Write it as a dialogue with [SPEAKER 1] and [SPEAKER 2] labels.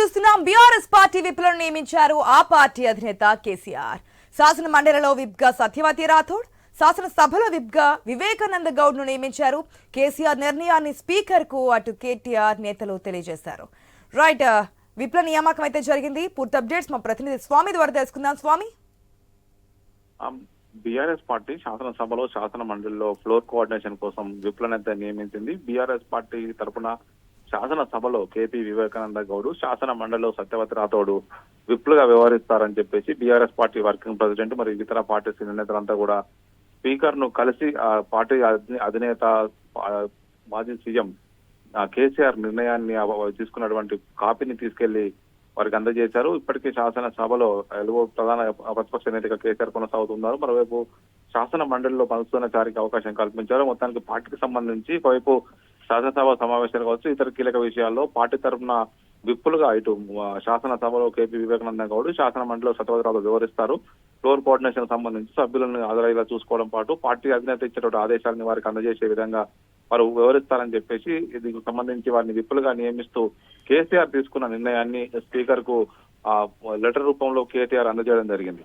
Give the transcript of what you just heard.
[SPEAKER 1] చూస్తున్నాం BRS party విప్లను నియమించారు ఆ పార్టీ అధినేత కేసీఆర్. శాసన మండలిలో విప్ గా సత్యవతి రాథోడ్, శాసనసభలో విప్ గా వివేకానంద గౌడ్ ను నియమించారు. కేసీఆర్ నిర్ణయాన్ని స్పీకర్ కు అటు కేటీఆర్ నేతలు తెలియజేశారు. రైట్, విప్ల నియామకం అయితే జరిగింది. పూర్తి అప్డేట్స్ మా ప్రతినిధి స్వామి ద్వారా తెలుసుకుందాం. స్వామి,
[SPEAKER 2] బీఆర్ఎస్ పార్టీ శాసనసభలో శాసన మండలిలో ఫ్లోర్ కోఆర్డినేషన్ కోసం విప్లనైతే నియమించింది. బీఆర్ఎస్ పార్టీ తరఫున శాసనసభలో కేపీ వివేకానంద గౌడ్, శాసన మండలిలో సత్యవతి రాథోడ్ విప్లుగా వ్యవహరిస్తారని చెప్పేసి బీఆర్ఎస్ పార్టీ వర్కింగ్ ప్రెసిడెంట్ మరియు ఇతర పార్టీ సీనియర్ నేతలంతా కూడా స్పీకర్ ను కలిసి ఆ పార్టీ అధినేత మాజీ సీఎం కేసీఆర్ నిర్ణయాన్ని తీసుకున్నటువంటి కాపీని తీసుకెళ్లి వారికి అందజేశారు. ఇప్పటికే శాసనసభలో ప్రధాన ప్రతిపక్ష నేతగా కేసీఆర్ కొనసాగుతున్నారు. మరోవైపు శాసన మండలిలో పనుస్తున్న చారికి అవకాశం కల్పించారు. మొత్తానికి పార్టీకి సంబంధించి ఒకవైపు శాసనసభ సమావేశాలు కావచ్చు, ఇతర కీలక విషయాల్లో పార్టీ తరఫున విప్పులుగా ఇటు శాసనసభలో కేపీ వివేకానంద గౌడ్, శాసన మండలిలో సత్యవతి రాథోడ్ వివరిస్తారు. ఫ్లోర్ కోఆర్డినేషన్ సంబంధించి సభ్యులను హాజరయ్యేలా చూసుకోవడం పాటు పార్టీ అధినేత ఇచ్చేటువంటి ఆదేశాలను వారికి అందజేసే విధంగా వారు వివరిస్తారని చెప్పేసి దీనికి సంబంధించి వారిని విప్పులుగా నియమిస్తూ కేసీఆర్ తీసుకున్న నిర్ణయాన్ని స్పీకర్ కు లెటర్ రూపంలో కేటీఆర్ అందజేయడం జరిగింది.